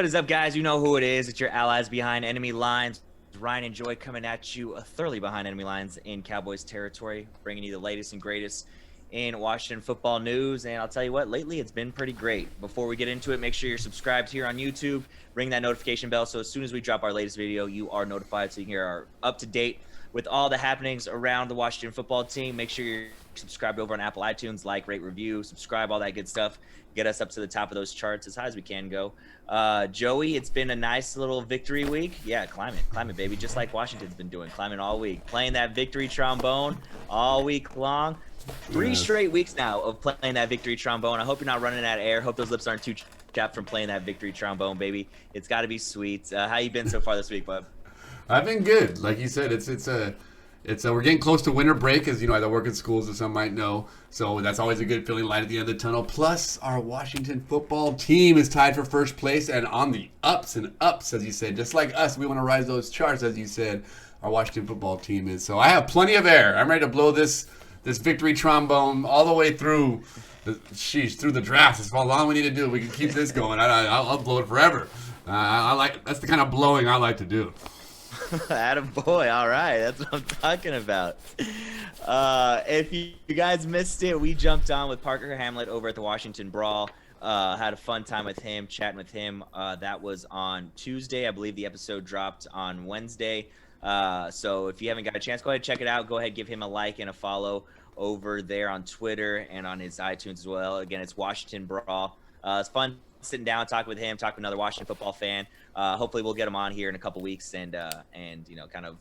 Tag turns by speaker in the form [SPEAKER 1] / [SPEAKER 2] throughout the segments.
[SPEAKER 1] What is up, guys? You know who it is. It's your allies behind enemy lines. Ryan and Joy coming at you thoroughly behind enemy lines in Cowboys territory, bringing you the latest and greatest in Washington football news. And I'll tell you what, lately it's been pretty great. Before we get into it, make sure you're subscribed here on YouTube. Ring that notification bell so as soon as we drop our latest video, you are notified so you can hear our up-to-date with all the happenings around the Washington football team. Make sure you're subscribed over on Apple iTunes, like, rate, review, subscribe, all that good stuff. Get us up to the top of those charts as high as we can go. Joey, it's been a nice little victory week. Yeah, climb it, baby. Just like Washington's been doing, climbing all week. Playing that victory trombone all week long. Three straight weeks now of playing that victory trombone. I hope you're not running out of air. Hope those lips aren't too chapped from playing that victory trombone, baby. It's got to be sweet. How you been so far this week, bud?
[SPEAKER 2] I've been good. Like you said, we're getting close to winter break, as you know, I work in schools, as some might know. So that's always a good feeling, light at the end of the tunnel. Plus, our Washington football team is tied for first place and on the ups and ups, as you said. Just like us, we want to rise those charts, as you said. Our Washington football team is. So I have plenty of air. I'm ready to blow this victory trombone all the way through through the draft. That's how long we need to do. We can keep this going. I'll blow it forever. That's the kind of blowing I like to do.
[SPEAKER 1] Attaboy, all right, that's what I'm talking about. If you guys missed it, we jumped on with Parker Hamlet over at the Washington Brawl. Had a fun time with him, chatting with him. That was on Tuesday. I believe the episode dropped on Wednesday. So if you haven't got a chance, go ahead and check it out. Go ahead, give him a like and a follow over there on Twitter and on his iTunes as well. Again, it's Washington Brawl. It's fun sitting down, talking with him, talking with another Washington football fan. Hopefully we'll get him on here in a couple weeks and you know, kind of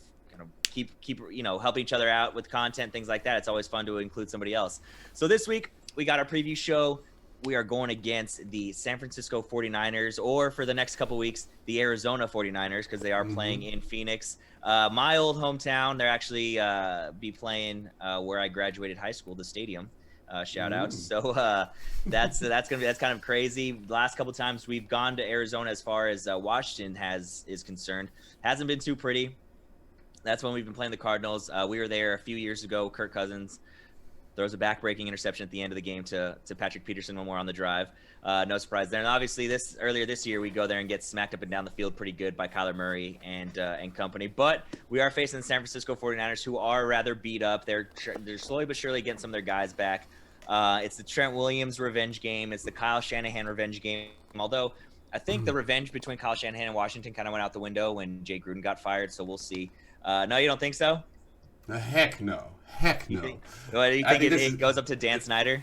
[SPEAKER 1] keep you know, helping each other out with content, things like that. It's always fun to include somebody else. So this week we got our preview show. We are going against the San Francisco 49ers, or for the next couple weeks, the Arizona 49ers, because they are playing in Phoenix. My old hometown. They're actually be playing where I graduated high school, the stadium. Shout out. So that's kind of crazy. The last couple times we've gone to Arizona, as far as Washington is concerned, hasn't been too pretty. That's when we've been playing the Cardinals. We were there a few years ago. Kirk Cousins throws a back-breaking interception at the end of the game to Patrick Peterson when we're on the drive. No surprise there. And obviously earlier this year, we go there and get smacked up and down the field pretty good by Kyler Murray and company. But we are facing the San Francisco 49ers, who are rather beat up. They're slowly but surely getting some of their guys back. It's the Trent Williams revenge game. It's the Kyle Shanahan revenge game. Although I think the revenge between Kyle Shanahan and Washington kind of went out the window when Jay Gruden got fired. So we'll see. No, you don't think so?
[SPEAKER 2] Heck no. Heck no.
[SPEAKER 1] Do you think it goes up to Dan Snyder?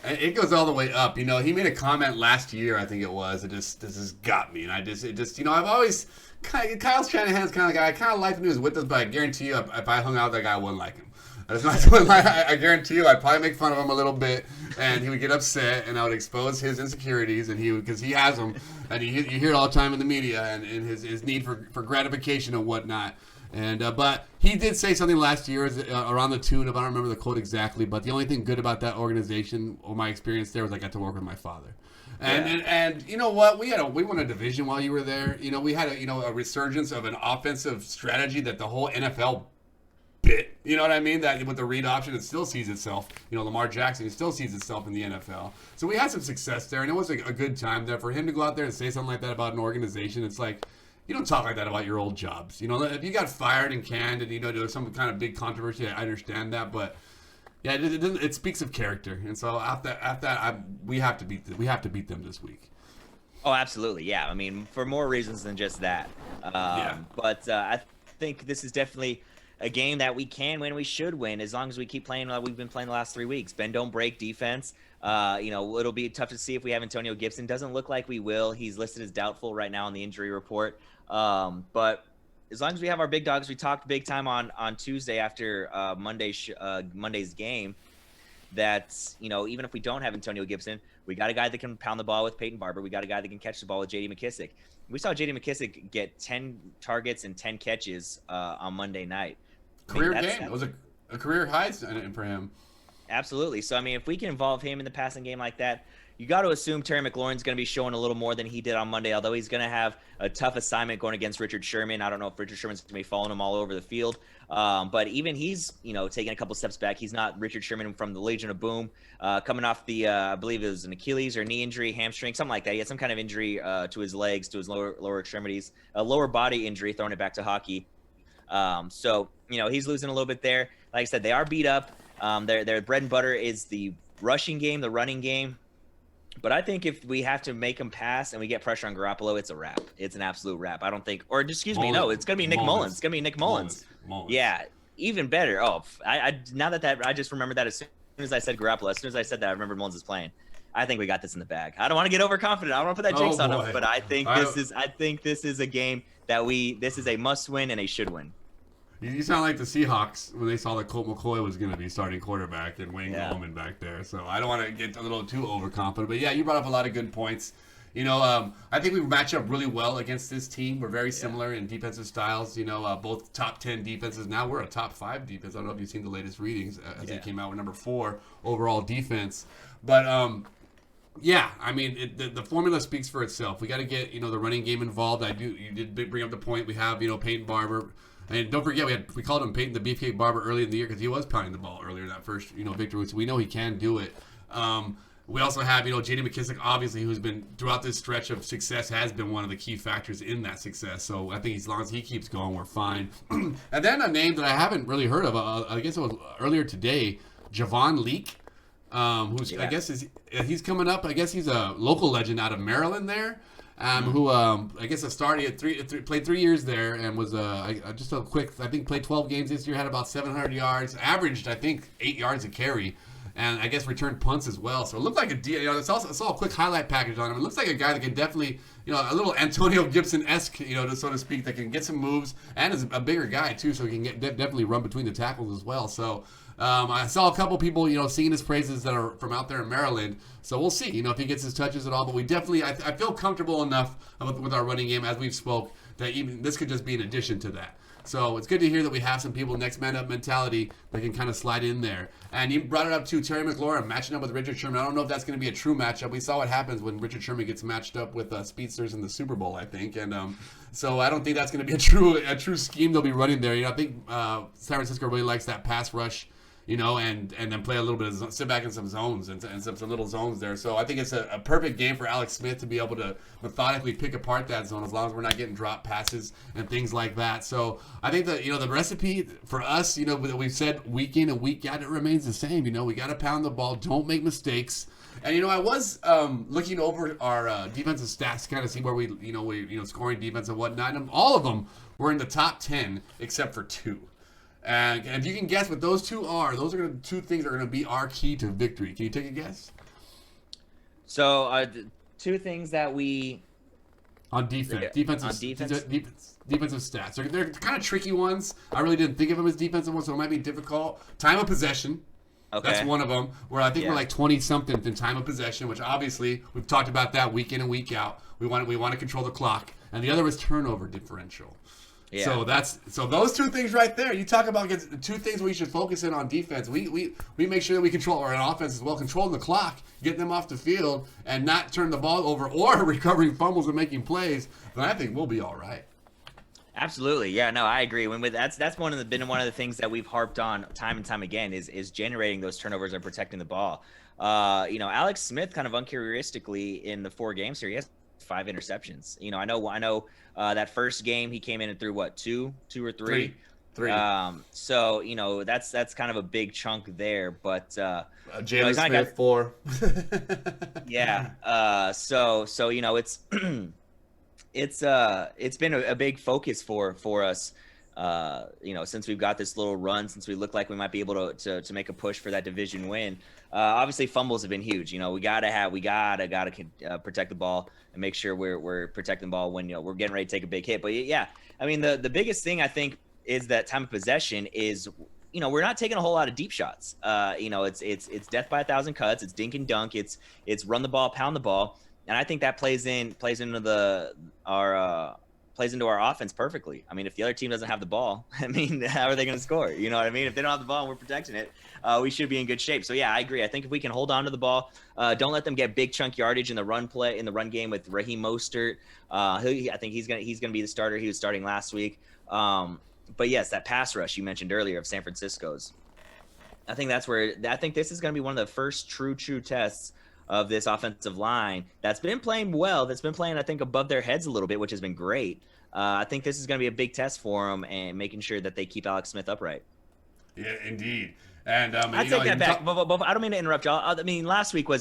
[SPEAKER 2] It goes all the way up. You know, he made a comment last year, I think it was. This just got me. And you know, I've always, Kyle Shanahan's kind of guy. I kind of like him when he was with us, but I guarantee you, if I hung out with that guy, I wouldn't like him. I guarantee you, I'd probably make fun of him a little bit, and he would get upset, and I would expose his insecurities, and because he has them, and you hear it all the time in the media, and his need for gratification and whatnot. And but he did say something last year around the tune of, I don't remember the quote exactly, but the only thing good about that organization, or my experience there, was I got to work with my father. And you know what, we won a division while you were there. You know, we had a resurgence of an offensive strategy that the whole NFL bit. You know what I mean? That with the read option, it still sees itself. You know, Lamar Jackson, it still sees itself in the NFL. So we had some success there, and it was a good time there. For him to go out there and say something like that about an organization, it's like, you don't talk like that about your old jobs. You know, if you got fired and canned, and you know there was some kind of big controversy, I understand that, but yeah, it speaks of character. And so after that, we have to beat them this week.
[SPEAKER 1] Oh, absolutely, yeah. I mean, for more reasons than just that. But I think this is definitely a game that we can win, we should win, as long as we keep playing like we've been playing the last 3 weeks. Bend don't break defense. You know, it'll be tough to see if we have Antonio Gibson. Doesn't look like we will. He's listed as doubtful right now on the injury report. But as long as we have our big dogs, we talked big time on Tuesday after Monday's game, that, you know, even if we don't have Antonio Gibson, we got a guy that can pound the ball with Peyton Barber. We got a guy that can catch the ball with J.D. McKissick. We saw J.D. McKissick get 10 targets and 10 catches on Monday night.
[SPEAKER 2] Career game. It was a career high for him.
[SPEAKER 1] Absolutely. So I mean, if we can involve him in the passing game like that, you got to assume Terry McLaurin's going to be showing a little more than he did on Monday. Although he's going to have a tough assignment going against Richard Sherman. I don't know if Richard Sherman's going to be following him all over the field. But even he's, taking a couple steps back. He's not Richard Sherman from the Legion of Boom, coming off the, I believe it was an Achilles or knee injury, hamstring, something like that. He had some kind of injury to his legs, to his lower extremities, a lower body injury, throwing it back to hockey. So he's losing a little bit there. Like I said, they are beat up. Their bread and butter is the rushing game, the running game. But I think if we have to make them pass and we get pressure on Garoppolo, it's a wrap. It's an absolute wrap. I don't think, or excuse me, no, it's gonna be Nick Mullins. It's gonna be Nick Mullins. Yeah, even better. Oh, I now that I just remembered that as soon as I said Garoppolo, as soon as I said that, I remember Mullins is playing. I think we got this in the bag. I don't want to get overconfident. I don't want to put that jinx on him, but I think this is a game that this is a must win and a should win.
[SPEAKER 2] You sound like the Seahawks when they saw that Colt McCoy was going to be starting quarterback and Wayne Gallman back there. So I don't want to get a little too overconfident. But yeah, you brought up a lot of good points. I think we match up really well against this team. We're very similar in defensive styles. Both top 10 defenses. Now we're a top 5 defense. I don't know if you've seen the latest readings as they came out with number 4 overall defense. But yeah, I mean, the formula speaks for itself. We got to get the running game involved. You did bring up the point. We have Peyton Barber. And don't forget, we called him Peyton the Beefcake Barber early in the year because he was pounding the ball earlier in that first victory. So we know he can do it. We also have J.D. McKissick, obviously, who's been throughout this stretch of success, has been one of the key factors in that success. So I think as long as he keeps going, we're fine. And then a name that I haven't really heard of, I guess it was earlier today, Javon Leake, I guess he's coming up. I guess he's a local legend out of Maryland there. Who I guess started played 3 years there and was just a quick, I think played 12 games this year, had about 700 yards, averaged I think 8 yards a carry, and I guess returned punts as well. So it looked like I saw a quick highlight package on him. It looks like a guy that can definitely, a little Antonio Gibson-esque, so to speak, that can get some moves and is a bigger guy too, so he can definitely run between the tackles as well. So I saw a couple people, singing his praises that are from out there in Maryland. So we'll see, if he gets his touches at all. But we definitely, I feel comfortable enough with our running game as we've spoke that even this could just be an addition to that. So it's good to hear that we have some people next man up mentality that can kind of slide in there. And you brought it up too, Terry McLaurin matching up with Richard Sherman. I don't know if that's going to be a true matchup. We saw what happens when Richard Sherman gets matched up with speedsters in the Super Bowl, I think. And so I don't think that's going to be a true scheme they'll be running there. I think San Francisco really likes that pass rush. And then play a little bit of sit back in some zones and some little zones there. So I think it's a perfect game for Alex Smith to be able to methodically pick apart that zone as long as we're not getting drop passes and things like that. So I think that, the recipe for us, that we've said week in and week out, it remains the same. We got to pound the ball. Don't make mistakes. And, I was looking over our defensive stats to kind of see where we scoring defense and whatnot. And all of them were in the top 10 except for 2. And if you can guess what those 2 are, those are the 2 things that are going to be our key to victory. Can you take a guess?
[SPEAKER 1] So, 2 things that we
[SPEAKER 2] on defense, defensive stats. They're kind of tricky ones. I really didn't think of them as defensive ones, so it might be difficult. Time of possession. Okay. That's one of them. Where I think we're like 20 something in time of possession, which obviously we've talked about that week in and week out. We want to control the clock, and the other is turnover differential. Yeah. So those 2 things right there. You talk about the 2 things we should focus in on defense. We make sure that we control our offense as well, controlling the clock, get them off the field, and not turn the ball over or recovering fumbles and making plays. Then I think we'll be all right.
[SPEAKER 1] Absolutely, yeah, no, I agree. That's been one of the things that we've harped on time and time again is generating those turnovers and protecting the ball. Alex Smith, kind of uncharacteristically in the 4 games here, he has 5 interceptions. I know that first game he came in and threw what, 2 or 3? 3. So that's kind of a big chunk there, but
[SPEAKER 3] James Smith 4.
[SPEAKER 1] Yeah. So it's been a big focus for us. Since we've got this little run, since we look like we might be able to make a push for that division win. Obviously fumbles have been huge. We gotta protect the ball and make sure we're protecting the ball when we're getting ready to take a big hit. But yeah, I mean the biggest thing I think is that time of possession is we're not taking a whole lot of deep shots. It's death by 1,000 cuts. It's dink and dunk. It's run the ball, pound the ball, and I think that plays into plays into our offense perfectly. I mean, if the other team doesn't have the ball, I mean, how are they going to score? You know what I mean? If they don't have the ball and we're protecting it, we should be in good shape. So yeah, I agree. I think if we can hold on to the ball, don't let them get big chunk yardage in the run game with Raheem Mostert. I think he's gonna be the starter. He was starting last week. But yes, that pass rush you mentioned earlier of San Francisco's. I think this is going to be one of the first true tests of this offensive line that's been playing well. That's been playing, I think, above their heads a little bit, which has been great. I think this is going to be a big test for them and making sure that they keep Alex Smith upright.
[SPEAKER 2] Yeah, indeed. And
[SPEAKER 1] I take that back, but I don't mean to interrupt y'all. I mean, last week the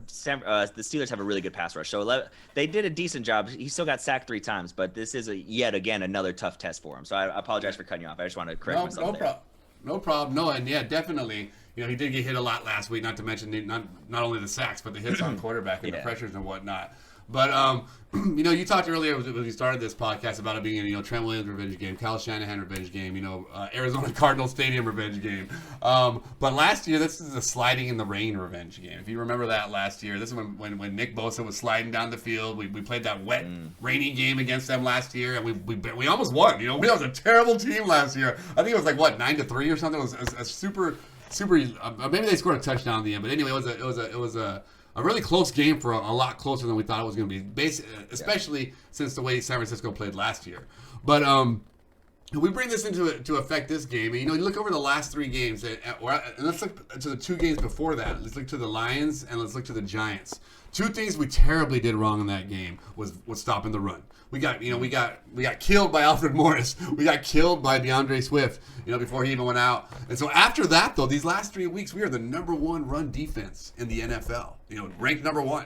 [SPEAKER 1] Steelers have a really good pass rush, so they did a decent job. He still got sacked 3 times, but this is yet again another tough test for him. So I apologize for cutting you off. I just want to correct myself there.
[SPEAKER 2] No problem. No, and yeah, definitely. You know, he did get hit a lot last week. Not to mention not only the sacks, but the hits on quarterback and the pressures and whatnot. But you know, you talked earlier when we started this podcast about it being a Trent Williams revenge game, Kyle Shanahan revenge game, Arizona Cardinals Stadium revenge game. But last year, this is a sliding in the rain revenge game. If you remember that last year, this is when Nick Bosa was sliding down the field. We played that wet, rainy game against them last year, and we almost won. You know, we was a terrible team last year. I think it was like 9-3 or something. It was a super. Maybe they scored a touchdown in the end, but anyway, it was a really close game for a lot closer than we thought it was going to be, especially since the way San Francisco played last year. But we bring this to affect this game. You look over the last 3 games, and let's look to the 2 games before that. Let's look to the Lions and let's look to the Giants. 2 things we terribly did wrong in that game was stopping the run. We got killed by Alfred Morris. We got killed by DeAndre Swift, before he even went out. And so after that, though, these last 3 weeks, we are the number 1 run defense in the NFL. Ranked number 1.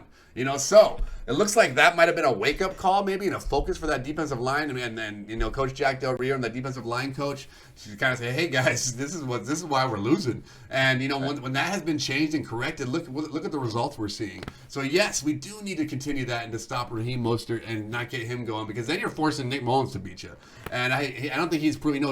[SPEAKER 2] So it looks like that might have been a wake-up call, maybe, and a focus for that defensive line. And then, Coach Jack Del Rio and the defensive line coach should kind of say, "Hey guys, this is why we're losing." And when that has been changed and corrected, look at the results we're seeing. So yes, we do need to continue that and to stop Raheem Mostert and not get him going, because then you're forcing Nick Mullins to beat you. And I don't think he's proven.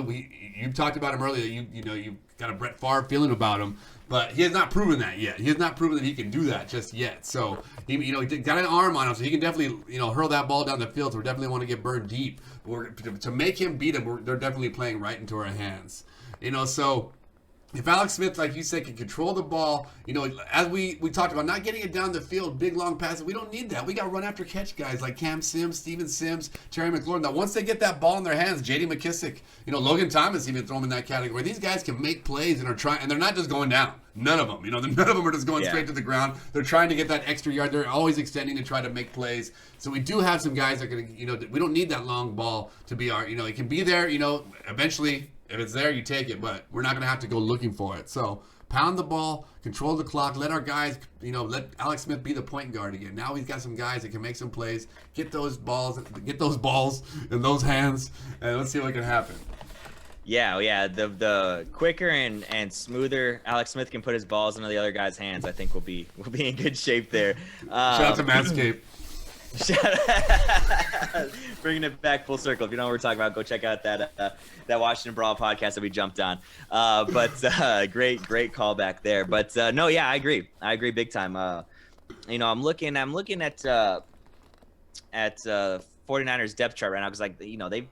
[SPEAKER 2] You talked about him earlier. You got a Brett Favre feeling about him. But he has not proven that yet. He has not proven that he can do that just yet. So he got an arm on him, so he can definitely hurl that ball down the field. So we definitely want to get burned deep. To make him beat him, they're definitely playing right into our hands. So if Alex Smith, like you said, can control the ball, as we talked about, not getting it down the field, big long passes, we don't need that. We got run after catch guys like Cam Sims, Steven Sims, Terry McLaurin. Now, once they get that ball in their hands, J.D. McKissick, Logan Thomas even throw them in that category. These guys can make plays and they're not just going down. None of them. None of them are just going straight to the ground. They're trying to get that extra yard. They're always extending to try to make plays. So we do have some guys that are going to, we don't need that long ball to be our, it can be there, eventually. If it's there, you take it, but we're not going to have to go looking for it. So pound the ball, control the clock, let our guys, let Alex Smith be the point guard again. Now he's got some guys that can make some plays, get those balls in those hands, and let's see what can happen.
[SPEAKER 1] Yeah. The quicker and smoother Alex Smith can put his balls into the other guy's hands, I think we'll be in good shape there.
[SPEAKER 2] Shout out to Manscaped.
[SPEAKER 1] Bringing it back full circle. If you know what we're talking about, go check out that Washington Brawl podcast that we jumped on. But great callback there. But no, yeah, I agree big time. I'm looking at 49ers depth chart right now, because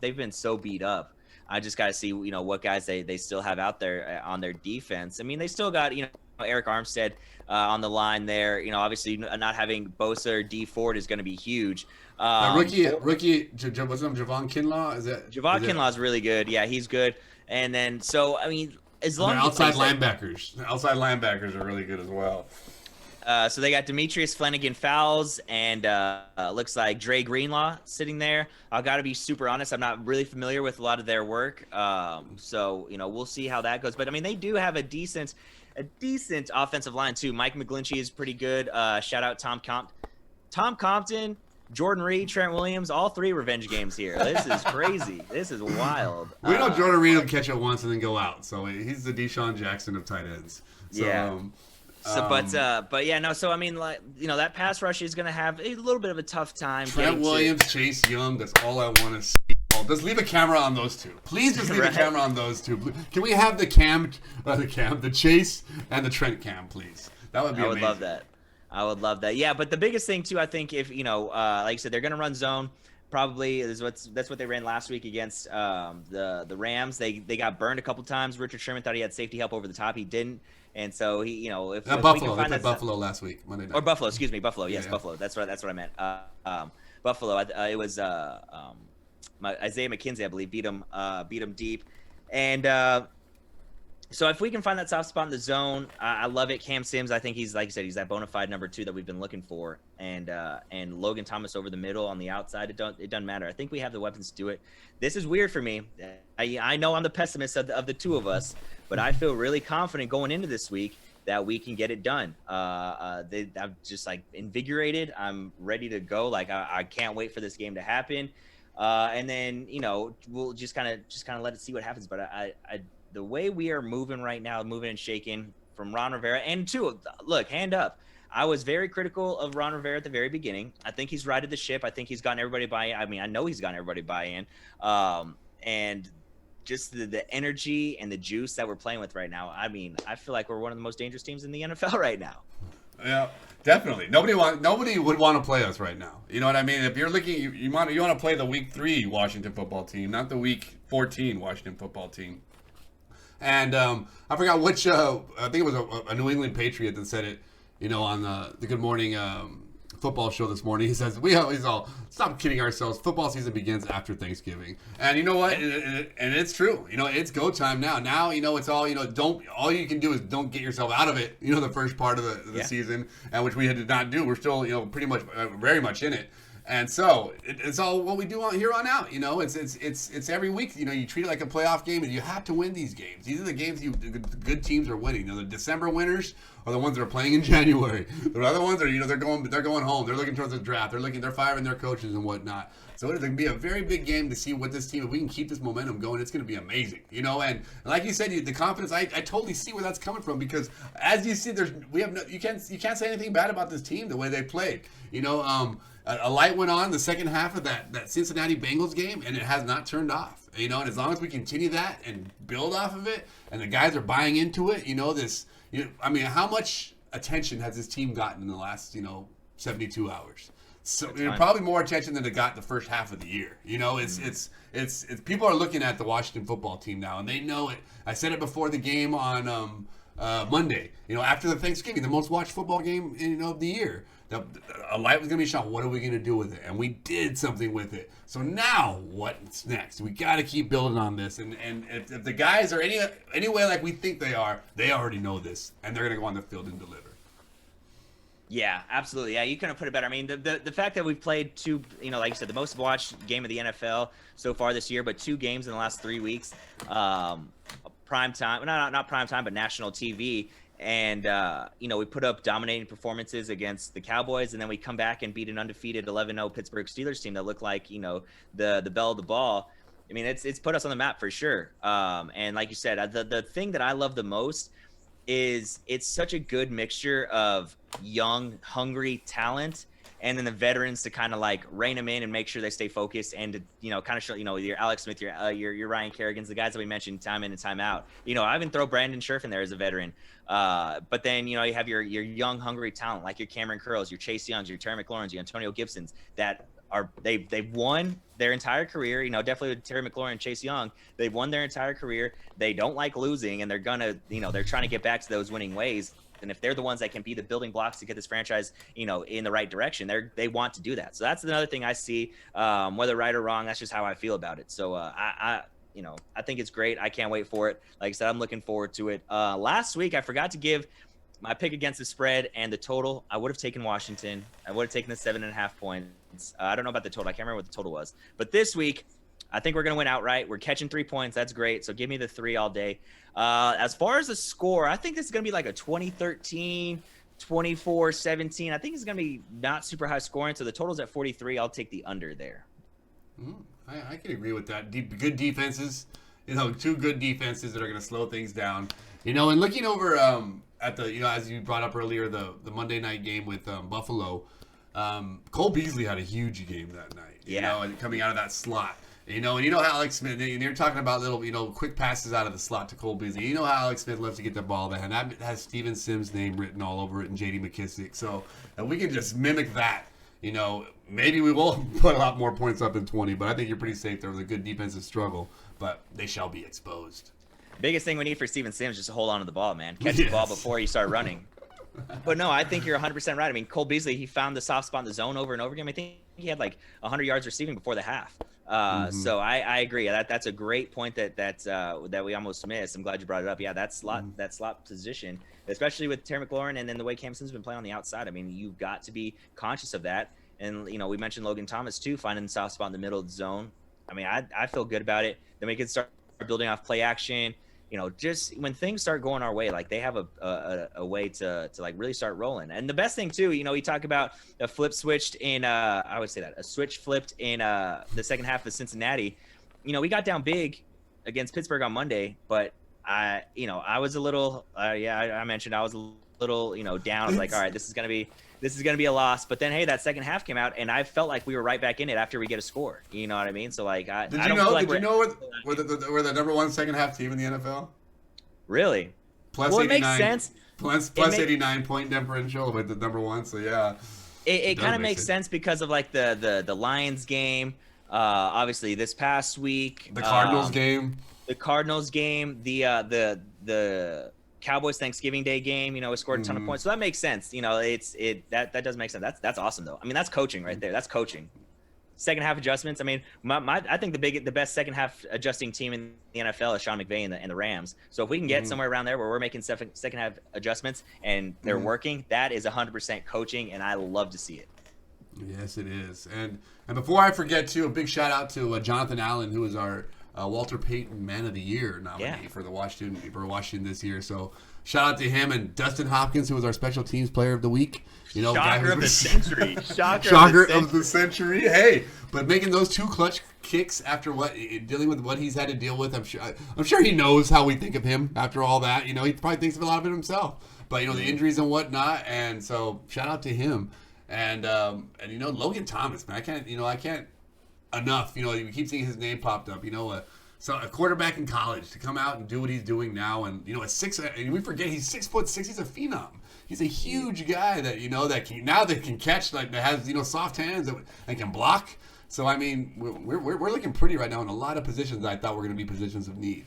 [SPEAKER 1] they've been so beat up. I just got to see what guys they still have out there on their defense. I mean, they still got Eric Armstead on the line there. Obviously not having Bosa or D Ford is going to be huge.
[SPEAKER 2] Rookie, what's his name? Javon Kinlaw?
[SPEAKER 1] Javon Kinlaw is really good. Yeah, he's good. And then as long as
[SPEAKER 2] outside linebackers are really good as well.
[SPEAKER 1] So they got Demetrius Flanagan-Fowles and looks like Dre Greenlaw sitting there. I got to be super honest, I'm not really familiar with a lot of their work. So we'll see how that goes. But I mean, they do have a decent offensive line too. Mike McGlinchey is pretty good. Shout out Tom Compton, Jordan Reed, Trent Williams, all 3 revenge games here. This is crazy. This is wild.
[SPEAKER 2] We know Jordan Reed will catch it once and then go out. So he's the Deshaun Jackson of tight ends. So,
[SPEAKER 1] yeah. But yeah, no. So I mean, that pass rush is gonna have a little bit of a tough time.
[SPEAKER 2] Trent Williams, Chase Young. That's all I want to see. Just leave a camera on those 2. Please just leave a camera on those 2. Can we have the Chase and the Trent cam, please? That would be amazing.
[SPEAKER 1] I would love that. Yeah, but the biggest thing too, I think, if like I said, they're gonna run zone. probably that's what they ran last week against the Rams. They got burned a couple times. Richard Sherman thought he had safety help over the top. He didn't, and so he, if
[SPEAKER 2] Buffalo,
[SPEAKER 1] we can find that
[SPEAKER 2] Buffalo last week, Monday night.
[SPEAKER 1] Or Buffalo, excuse me, Buffalo. Yes,
[SPEAKER 2] yeah.
[SPEAKER 1] Buffalo. That's what I meant. Buffalo. It was Isaiah McKenzie, I believe, beat him deep, and so if we can find that soft spot in the zone, I love it. Cam Sims, I think he's, like you said, he's that bona fide number 2 that we've been looking for, and Logan Thomas over the middle on the outside. It doesn't matter. I think we have the weapons to do it. This is weird for me. I know I'm the pessimist of the two of us, but I feel really confident going into this week that we can get it done. I'm just like invigorated. I'm ready to go. Like I can't wait for this game to happen. And then we'll just kind of let it see what happens. But the way we are moving right now, moving and shaking from Ron Rivera, and look, hand up. I was very critical of Ron Rivera at the very beginning. I think he's righted the ship. I think he's gotten everybody buy-in. I mean, I know he's gotten everybody buy-in. And just the energy and the juice that we're playing with right now. I mean, I feel like we're one of the most dangerous teams in the NFL right now.
[SPEAKER 2] Yeah, definitely. Nobody would want to play us right now. You know what I mean? If you're looking, you want to play the Week 3 Washington football team, not the Week 14 Washington football team. And I forgot which. I think it was a New England Patriot that said it. On the Good Morning football show this morning. He says he's all, stop kidding ourselves. Football season begins after Thanksgiving. And you know what? And it's true. It's go time now. Now it's all all you can do is don't get yourself out of it. The first part of the season, and which we did not do. We're still pretty much very much in it. And so it's all what we do here on out. It's every week. You treat it like a playoff game, and you have to win these games. These are the games the good teams are winning. The December winners are the ones that are playing in January. The other ones are they're going home. They're looking towards the draft. They're firing their coaches and whatnot. So it's going to be a very big game to see what this team, if we can keep this momentum going, it's going to be amazing. And like you said, the confidence, I totally see where that's coming from, because as you see, you can't say anything bad about this team the way they played. A light went on the second half of that Cincinnati Bengals game, and it has not turned off. And as long as we continue that and build off of it, and the guys are buying into it, how much attention has this team gotten in the last 72 hours? So probably more attention than it got the first half of the year. It's people are looking at the Washington football team now, and they know it. I said it before the game on Monday. After the Thanksgiving, the most watched football game of the year. A light was going to be shot. What are we going to do with it? And we did something with it. So now, what's next? We got to keep building on this. And if the guys are any way like we think they are, they already know this, and they're going to go on the field and deliver.
[SPEAKER 1] Yeah, absolutely. Yeah, you couldn't put it better. I mean, the fact that we've played two, like you said, the most watched game of the NFL so far this year, but 2 games in the last 3 weeks, prime time, not prime time, but national TV. And, we put up dominating performances against the Cowboys, and then we come back and beat an undefeated 11-0 Pittsburgh Steelers team that looked like, the belle of the ball. I mean, it's put us on the map for sure. And like you said, the thing that I love the most is it's such a good mixture of young, hungry talent, and then the veterans to kind of like rein them in and make sure they stay focused, and to kind of show your Alex Smith, your Ryan Kerrigan's, the guys that we mentioned time in and time out. I even throw Brandon Scherf in there as a veteran. But then you have your young, hungry talent like your Cameron Curls, your Chase Youngs, your Terry McLaurins, your Antonio Gibsons that are they've won their entire career. Definitely with Terry McLaurin and Chase Young, they've won their entire career. They don't like losing, and they're gonna they're trying to get back to those winning ways. And if they're the ones that can be the building blocks to get this franchise, in the right direction, they want to do that. So that's another thing I see. Whether right or wrong, that's just how I feel about it. So I think it's great. I can't wait for it. Like I said, I'm looking forward to it. Last week, I forgot to give my pick against the spread and the total. I would have taken Washington. I would have taken the 7.5 points. I don't know about the total. I can't remember what the total was. But this week, I think we're going to win outright. We're catching 3 points. That's great. So give me the 3 all day. As far as the score, I think this is going to be like a 2013, 24-17. I think it's going to be not super high scoring. So the total's at 43. I'll take the under there.
[SPEAKER 2] I can agree with that. Good defenses. 2 good defenses that are going to slow things down. And looking over at the, as you brought up earlier, the Monday night game with Buffalo, Cole Beasley had a huge game that night. And coming out of that slot. And how Alex Smith, and you're talking about little, quick passes out of the slot to Cole Beasley. How Alex Smith loves to get the ball there, and that has Steven Sims' name written all over it and J.D. McKissick. So we can just mimic that, you know, maybe we will put a lot more points up than 20, but I think you're pretty safe. There was a good defensive struggle, but they shall be exposed.
[SPEAKER 1] Biggest thing we need for Steven Sims is just to hold on to the ball, man. Catch the ball before you start running. But no, I think you're 100% right. I mean, Cole Beasley, he found the soft spot in the zone over and over again. I think he had like 100 yards receiving before the half. So I agree. That's a great point that we almost missed. I'm glad you brought it up. Yeah, that slot position, especially with Terry McLaurin and then the way Cam Sims has been playing on the outside. I mean, you've got to be conscious of that. And, you know, we mentioned Logan Thomas, too, finding the soft spot in the middle of the zone. I mean, I feel good about it. Then we can start building off play action. You know, just when things start going our way, like they have a way to like really start rolling. And the best thing too, you know, we talk about a flip switched in I would say that a switch flipped in the second half of Cincinnati. You know, we got down big against Pittsburgh on Monday, but I was a little I mentioned I was a little, you know, down. I was like, all right, this is gonna be a loss. But then hey, that second half came out and I felt like we were right back in it after we get a score. You know what I mean? So like
[SPEAKER 2] Did you know we're the number one second half team in the NFL?
[SPEAKER 1] Really?
[SPEAKER 2] Plus
[SPEAKER 1] well,
[SPEAKER 2] 89,
[SPEAKER 1] it makes sense.
[SPEAKER 2] Plus 89 point differential with the number one. So yeah.
[SPEAKER 1] It kind of makes sense because of like the Lions game. Obviously this past week.
[SPEAKER 2] The Cardinals game.
[SPEAKER 1] The Cardinals game. The Cowboys Thanksgiving Day game, you know, it scored a ton of points. So that makes sense. You know, that does make sense. That's awesome though. I mean, that's coaching right there. That's coaching. Second half adjustments. I mean, I think the best second half adjusting team in the NFL is Sean McVay and the Rams. So if we can get somewhere around there where we're making second half adjustments and they're working, that is 100% coaching, and I love to see it.
[SPEAKER 2] Yes, it is. And before I forget too, a big shout out to Jonathan Allen, who is our Walter Payton Man of the Year nominee for Washington this year. So shout out to him, and Dustin Hopkins, who was our special teams player of the week. You know,
[SPEAKER 1] shocker of the century.
[SPEAKER 2] Shocker of the century. Hey, but making those two clutch kicks after dealing with what he's had to deal with, I'm sure he knows how we think of him after all that. You know, he probably thinks of a lot of it himself. But you know, the injuries and whatnot, and so shout out to him. And you know, Logan Thomas, man, I can't enough. You know, you keep seeing his name popped up. You know, so a quarterback in college to come out and do what he's doing now, and you know, and we forget he's 6'6". He's a phenom. He's a huge guy that can catch, like that has, you know, soft hands and can block. So I mean, we're looking pretty right now in a lot of positions that I thought were going to be positions of need.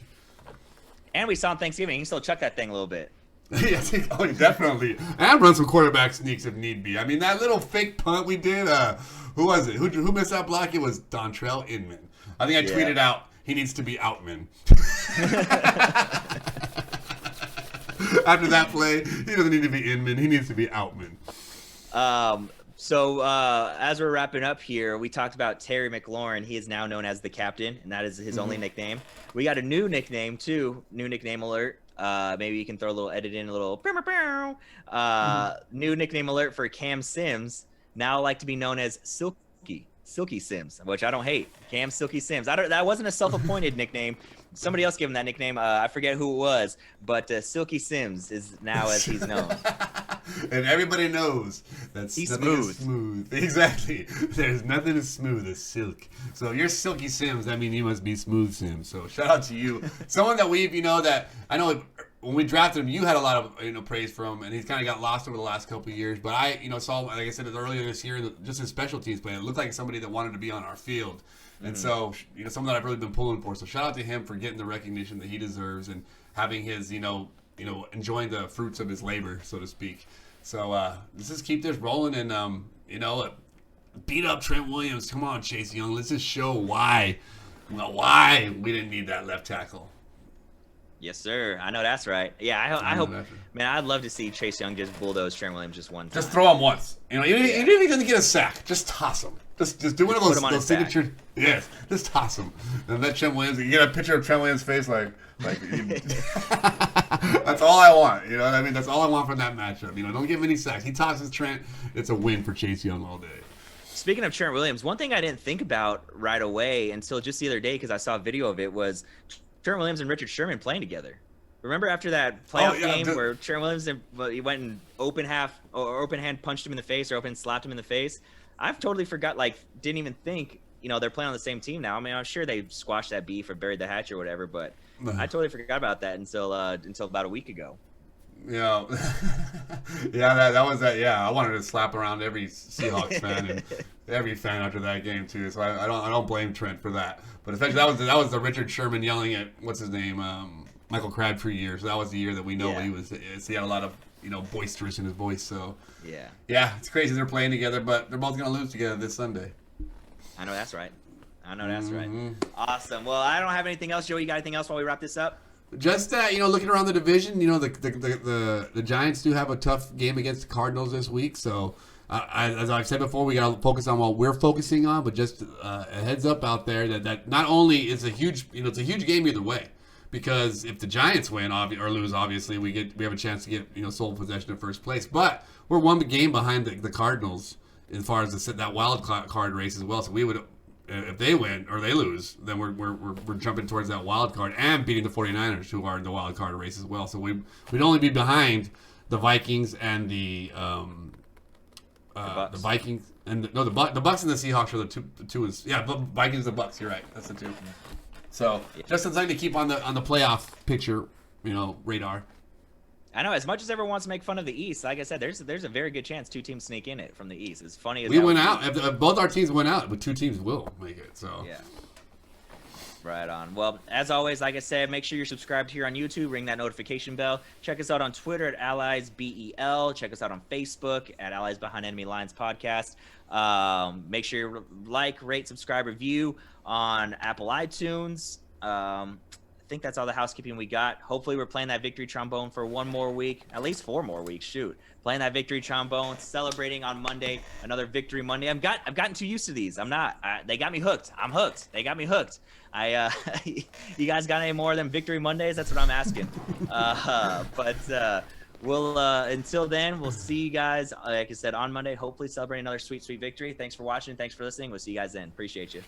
[SPEAKER 1] And we saw on Thanksgiving, he can still chuck that thing a little bit.
[SPEAKER 2] Yes, definitely. And run some quarterback sneaks if need be. I mean, that little fake punt we did. Who was it? Who missed that block? It was Dontrell Inman. I think I tweeted out, he needs to be Outman. After that play, he doesn't need to be Inman. He needs to be Outman.
[SPEAKER 1] So as we're wrapping up here, we talked about Terry McLaurin. He is now known as the captain, and that is his only nickname. We got a new nickname, too. New nickname alert. Maybe you can throw a little edit in, a little new nickname alert for Cam Sims. Now like to be known as Silky Sims, which I don't hate. Cam Silky Sims. That wasn't a self-appointed nickname. Somebody else gave him that nickname. I forget who it was, but Silky Sims is now as he's known.
[SPEAKER 2] And everybody knows that
[SPEAKER 1] he's
[SPEAKER 2] smooth. Exactly. There's nothing as smooth as silk. So if you're Silky Sims, that means you must be Smooth Sims. So shout out to you. Someone that that I know when we drafted him, you had a lot of praise for him, and he's kind of got lost over the last couple of years. But I saw, like I said earlier this year, just his special teams play. It looked like somebody that wanted to be on our field. And so, someone that I've really been pulling for. So shout out to him for getting the recognition that he deserves and having his, enjoying the fruits of his labor, so to speak. So let's just keep this rolling and, beat up Trent Williams. Come on, Chase Young. Let's just show why we didn't need that left tackle.
[SPEAKER 1] Yes, sir. I know that's right. Yeah, I hope. Man, I'd love to see Chase Young just bulldoze Trent Williams just one time.
[SPEAKER 2] Just throw him once. Even if he doesn't get a sack, just toss him. Just do one of those signature. Yes, just toss him. And let Trent Williams. You get a picture of Trent Williams' face, like that's all I want. You know what I mean? That's all I want from that matchup. Don't give him any sacks. He tosses Trent. It's a win for Chase Young all day.
[SPEAKER 1] Speaking of Trent Williams, one thing I didn't think about right away until just the other day, because I saw a video of it, was Trent Williams and Richard Sherman playing together. Remember after that playoff game where Trent Williams he went and open hand punched him in the face, or open slapped him in the face? I've totally forgot, didn't even think, they're playing on the same team now. I mean, I'm sure they squashed that beef or buried the hatch or whatever, but I totally forgot about that until about a week ago.
[SPEAKER 2] Yeah, Yeah, that was that. Yeah, I wanted to slap around every Seahawks fan and every fan after that game too. So I don't blame Trent for that. But especially that was the Richard Sherman yelling at what's his name, Michael Crabtree year. So that was the year that we know he was. He had a lot of boisterous in his voice. So yeah, it's crazy they're playing together, but they're both gonna lose together this Sunday.
[SPEAKER 1] I know that's right. Awesome. Well, I don't have anything else. Joey, you got anything else while we wrap this up?
[SPEAKER 2] Just that, looking around the division, the Giants do have a tough game against the Cardinals this week. So, as I've said before, we got to focus on what we're focusing on. But just a heads up out there that not only is a huge, it's a huge game either way, because if the Giants win or lose, obviously we have a chance to get sole possession of first place. But we're one game behind the Cardinals as far as that wild card race as well. So we would. If they win or they lose, then we're jumping towards that wild card and beating the 49ers, who are in the wild card race as well. So we'd only be behind the Vikings and the Vikings and the Bucks and the Seahawks are the two Vikings and the Bucks. You're right, that's the two. So just something to keep on the playoff picture, radar.
[SPEAKER 1] I know, as much as everyone wants to make fun of the East, like I said, there's a very good chance two teams sneak in it from the East. As funny as
[SPEAKER 2] we went out, if both our teams went out, but two teams will make it. So
[SPEAKER 1] yeah, right on. Well, as always, like I said, make sure you're subscribed here on YouTube. Ring that notification bell. Check us out on Twitter at AlliesBEL. Check us out on Facebook at Allies Behind Enemy Lines Podcast. Make sure you like, rate, subscribe, review on Apple iTunes. I think that's all the housekeeping we got. Hopefully we're playing that victory trombone for one more week, at least 4 more weeks. Shoot, playing that victory trombone, celebrating on Monday, another victory Monday. I've gotten too used to these. I'm not. They got me hooked. I'm hooked. They got me hooked. You guys got any more of them victory Mondays? That's what I'm asking. We'll until then, we'll see you guys. Like I said, on Monday. Hopefully celebrate another sweet victory. Thanks for watching. Thanks for listening. We'll see you guys then. Appreciate you.